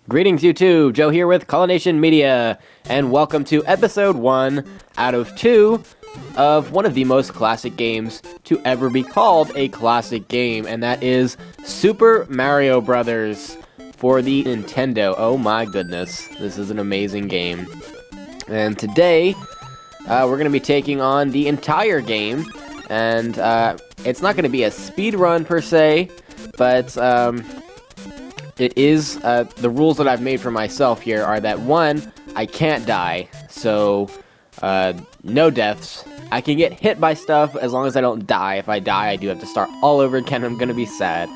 Greetings, YouTube! Joe here with Colonation Media, and welcome to episode 1 out of 2 of one of the most classic games to ever be called a classic game, and that is Super Mario Brothers for the Nintendo. Oh my goodness, this is an amazing game. And today, we're going to be taking on the entire game, and it's not going to be a speed run per se, but it is, the rules that I've made for myself here are that, one, I can't die, so, no deaths. I can get hit by stuff as long as I don't die. If I die, I do have to start all over again. I'm gonna be sad.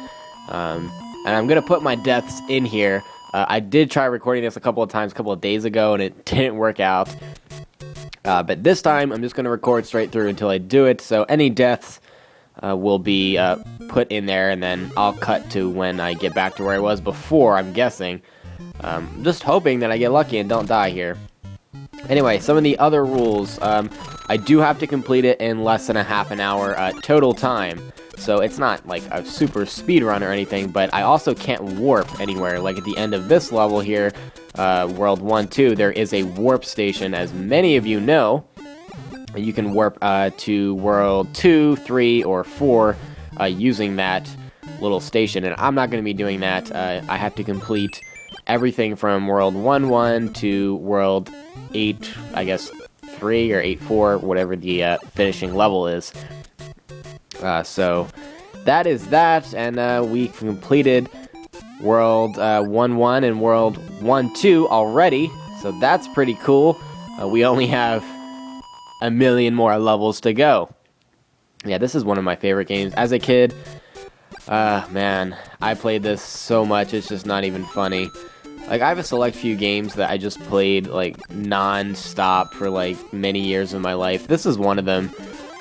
And I'm gonna put my deaths in here. I did try recording this a couple of times, a couple of days ago, and it didn't work out. But this time, I'm just gonna record straight through until I do it, so any deaths will be put in there, and then I'll cut to when I get back to where I was before, I'm guessing. Just hoping that I get lucky and don't die here. Anyway, some of the other rules. I do have to complete it in less than a half an hour total time. So it's not like a super speed run or anything, but I also can't warp anywhere. Like at the end of this level here, World 1-2, there is a warp station, as many of you know. You can warp to World 2, 3, or 4 using that little station, and I'm not going to be doing that. I have to complete everything from World 1-1 to World 8, I guess 3 or 8-4, whatever the finishing level is. So that is that, and we completed World 1-1 and World 1-2 already, so that's pretty cool. We only have a million more levels to go. Yeah, this is one of my favorite games. As a kid, man, I played this so much, it's just not even funny. Like, I have a select few games that I just played, like, non-stop for, like, many years of my life. This is one of them.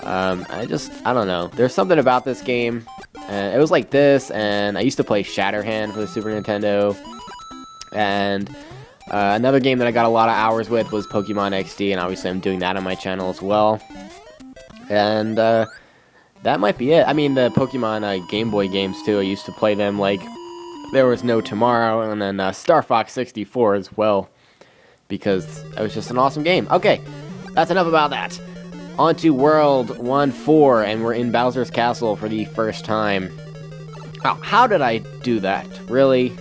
I don't know. There's something about this game. It was like this, and I used to play Shatterhand for the Super Nintendo. And another game that I got a lot of hours with was Pokemon XD, and obviously I'm doing that on my channel as well. And that might be it. I mean, the Pokemon Game Boy games, too. I used to play them like there was no tomorrow, and then Star Fox 64 as well, because it was just an awesome game. Okay, that's enough about that. On to World 1-4, and we're in Bowser's Castle for the first time. Oh, how did I do that? Really?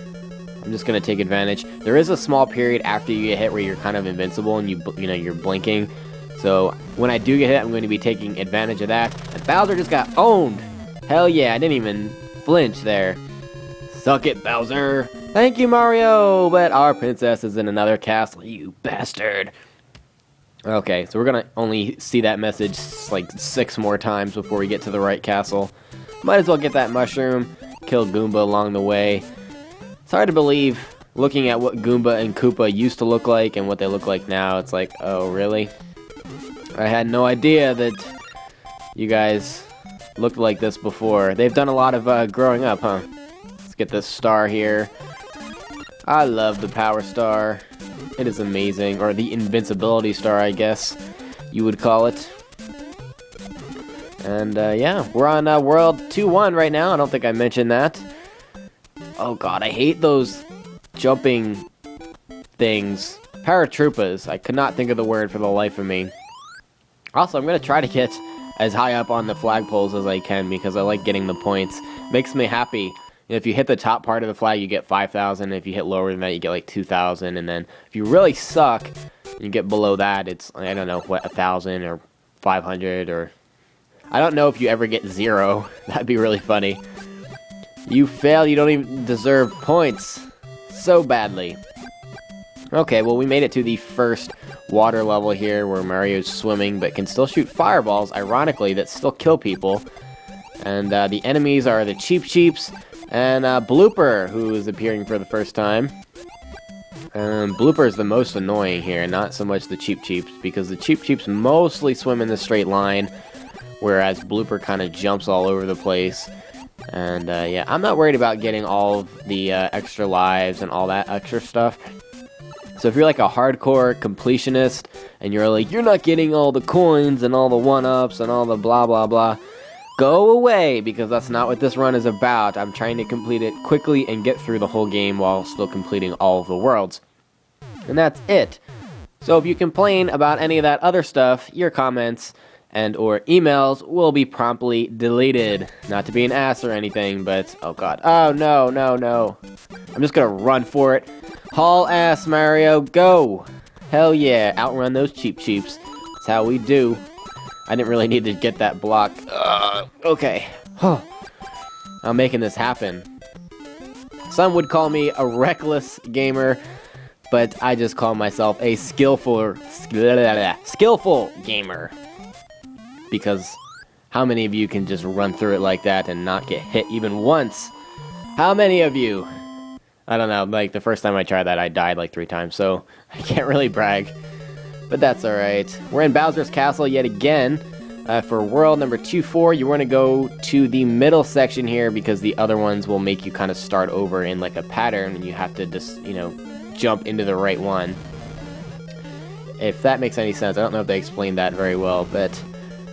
I'm just gonna take advantage. There is a small period after you get hit where you're kind of invincible and you're blinking. So when I do get hit, I'm going to be taking advantage of that. And Bowser just got owned. Hell yeah, I didn't even flinch there. Suck it, Bowser. Thank you, Mario. But our princess is in another castle, you bastard. Okay, so we're gonna only see that message like 6 more times before we get to the right castle. Might as well get that mushroom, kill Goomba along the way. It's hard to believe, looking at what Goomba and Koopa used to look like and what they look like now. It's like, oh, really? I had no idea that you guys looked like this before. They've done a lot of growing up, huh? Let's get this star here. I love the Power Star. It is amazing. Or the Invincibility Star, I guess you would call it. And, yeah, we're on World 2-1 right now. I don't think I mentioned that. Oh god, I hate those jumping things. Paratroopas. I could not think of the word for the life of me. Also, I'm going to try to get as high up on the flagpoles as I can because I like getting the points. Makes me happy. If you hit the top part of the flag, you get 5,000. If you hit lower than that, you get like 2,000. And then if you really suck, and you get below that, it's, I don't know, what, 1,000 or 500 or... I don't know if you ever get 0. That'd be really funny. You fail, you don't even deserve points. So badly. Okay, well, we made it to the first water level here where Mario's swimming but can still shoot fireballs, ironically, that still kill people. And the enemies are the Cheep Cheeps and Blooper, who is appearing for the first time. Blooper is the most annoying here, not so much the Cheep Cheeps, because the Cheep Cheeps mostly swim in the straight line, whereas Blooper kind of jumps all over the place. And, yeah, I'm not worried about getting all of the extra lives and all that extra stuff. So if you're like a hardcore completionist, and you're like, you're not getting all the coins and all the 1-ups and all the blah blah blah, go away, because that's not what this run is about. I'm trying to complete it quickly and get through the whole game while still completing all of the worlds. And that's it. So if you complain about any of that other stuff, your comments and or emails will be promptly deleted. Not to be an ass or anything, but oh god. Oh no, no, no. I'm just gonna run for it. Haul ass, Mario, go! Hell yeah, outrun those cheeps. That's how we do. I didn't really need to get that block. Okay. I'm making this happen. Some would call me a reckless gamer, but I just call myself a skillful gamer. Because how many of you can just run through it like that and not get hit even once? How many of you? I don't know, like the first time I tried that I died like 3 times, so I can't really brag. But that's alright. We're in Bowser's Castle yet again. For world number 24, you want to go to the middle section here because the other ones will make you kind of start over in like a pattern and you have to just, jump into the right one. If that makes any sense. I don't know if they explained that very well, but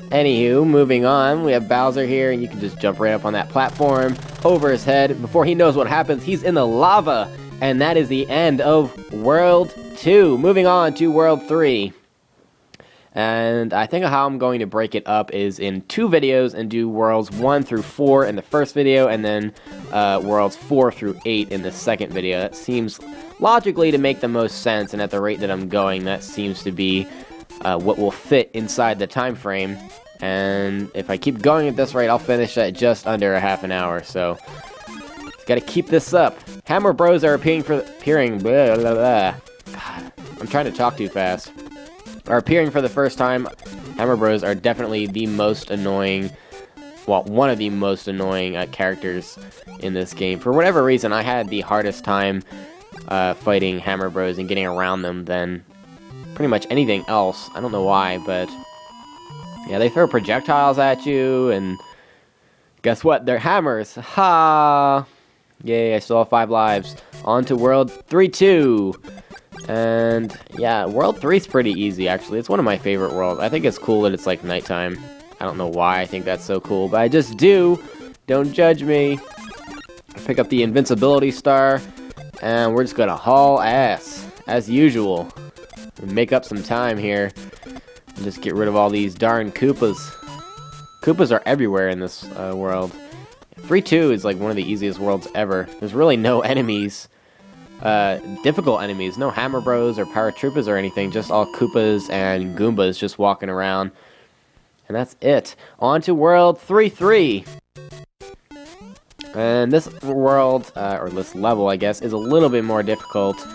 anywho, moving on, we have Bowser here and you can just jump right up on that platform over his head. Before he knows what happens, he's in the lava, and that is the end of World 2. Moving on to World 3. And I think how I'm going to break it up is in 2 videos and do Worlds 1 through 4 in the first video, and then Worlds 4 through 8 in the second video. That seems logically to make the most sense, and at the rate that I'm going, that seems to be what will fit inside the time frame. And if I keep going at this rate, I'll finish at just under a half an hour, so gotta keep this up. Hammer Bros are appearing blah, blah, blah. God, I'm trying to talk too fast. Are appearing for the first time. Hammer Bros are definitely the most annoying, well, one of the most annoying characters in this game. For whatever reason, I had the hardest time fighting Hammer Bros and getting around them than pretty much anything else. I don't know why, but yeah, they throw projectiles at you, and guess what? They're hammers. Ha! Yay, I still have 5 lives. On to World 3-2. And yeah, World 3 is pretty easy, actually. It's one of my favorite worlds. I think it's cool that it's like nighttime. I don't know why I think that's so cool, but I just do. Don't judge me. Pick up the invincibility star, and we're just gonna haul ass, as usual. Make up some time here, and just get rid of all these darn Koopas. Koopas are everywhere in this world. 3-2 is like one of the easiest worlds ever. There's really no enemies. Difficult enemies, no Hammer Bros or Paratroopas or anything, just all Koopas and Goombas just walking around. And that's it. On to World 3-3. And this world, or this level, I guess, is a little bit more difficult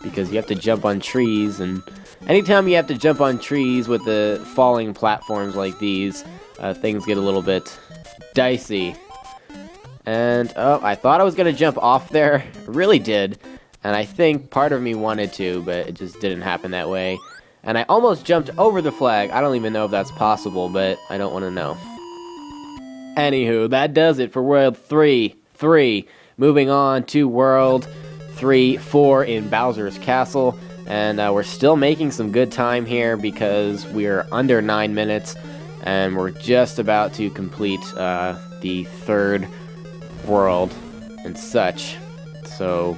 because you have to jump on trees, and anytime you have to jump on trees with the falling platforms like these, things get a little bit dicey. And, oh, I thought I was going to jump off there. I really did. And I think part of me wanted to, but it just didn't happen that way. And I almost jumped over the flag. I don't even know if that's possible, but I don't want to know. Anywho, that does it for World 3-3. Moving on to World 3-4 in Bowser's Castle. And we're still making some good time here because we're under 9 minutes. And we're just about to complete the 3rd world and such. So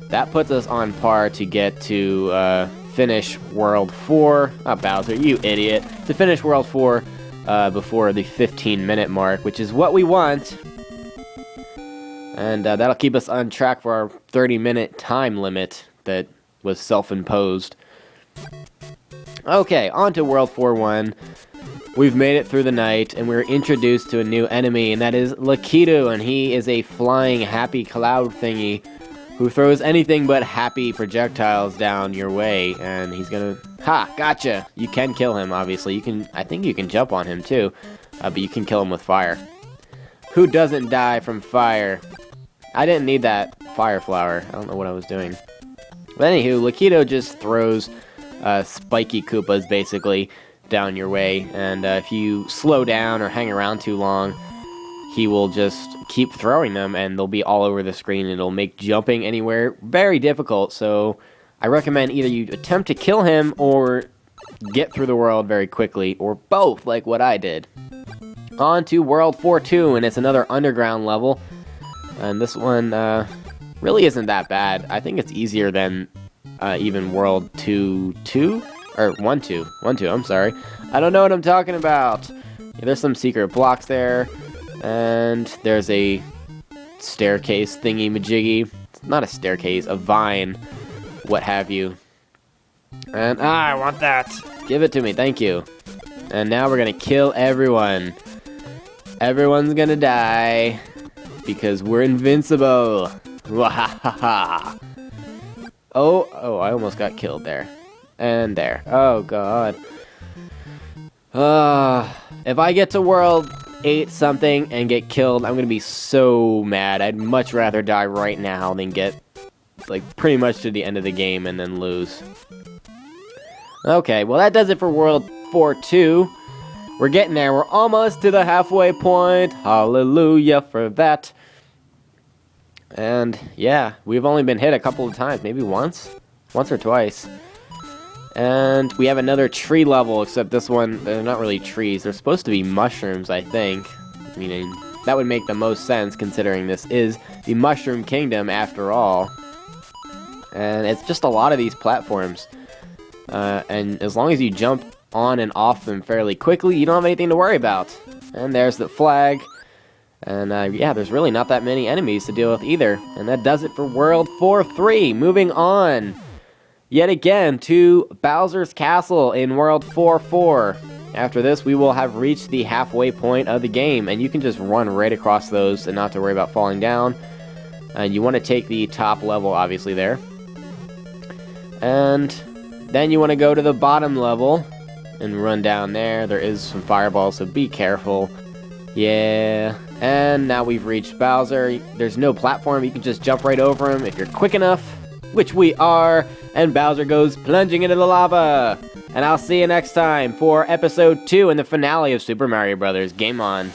that puts us on par to get to finish World 4. Bowser, you idiot. To finish World 4 before the 15-minute mark, which is what we want. And that'll keep us on track for our 30-minute time limit that was self-imposed. Okay, on to World 4-1. We've made it through the night, and we're introduced to a new enemy, and that is Lakitu, and he is a flying happy cloud thingy who throws anything but happy projectiles down your way, and he's gonna... Ha! Gotcha! You can kill him, obviously. I think you can jump on him, too, but you can kill him with fire. Who doesn't die from fire? I didn't need that fire flower. I don't know what I was doing. But anywho, Lakitu just throws spiky Koopas, basically, down your way, and if you slow down or hang around too long, he will just keep throwing them, and they'll be all over the screen, and it'll make jumping anywhere very difficult. So I recommend either you attempt to kill him or get through the world very quickly, or both, like what I did. On to World 4-2, and it's another underground level. And this one really isn't that bad. I think it's easier than even World 2-2? Or 1-2. 1-2, I'm sorry. I don't know what I'm talking about. Yeah, there's some secret blocks there. And there's a staircase thingy-majiggy. It's not a staircase, a vine. What have you. And, I want that. Give it to me, thank you. And now we're gonna kill everyone. Everyone's gonna die. Because we're invincible. Wahahaha. Oh, I almost got killed there. And there. Oh, God. If I get to World 8 something and get killed, I'm gonna be so mad. I'd much rather die right now than get, like, pretty much to the end of the game and then lose. Okay, well that does it for World 4-2. We're getting there. We're almost to the halfway point. Hallelujah for that. And, yeah, we've only been hit a couple of times. Maybe once? Once or twice. And we have another tree level, except this one, they're not really trees. They're supposed to be mushrooms, I think. Meaning, that would make the most sense, considering this is the Mushroom Kingdom, after all. And it's just a lot of these platforms. And as long as you jump on and off them fairly quickly, you don't have anything to worry about. And there's the flag. And yeah, there's really not that many enemies to deal with either. And that does it for World 4-3. Moving on, yet again, to Bowser's Castle in World 4-4. After this, we will have reached the halfway point of the game. And you can just run right across those and not have to worry about falling down. And you want to take the top level, obviously, there. And then you want to go to the bottom level and run down there. There is some fireballs, so be careful. Yeah, and now we've reached Bowser. There's no platform, you can just jump right over him if you're quick enough, which we are, and Bowser goes plunging into the lava. And I'll see you next time for episode 2 and the finale of Super Mario Bros. Game on.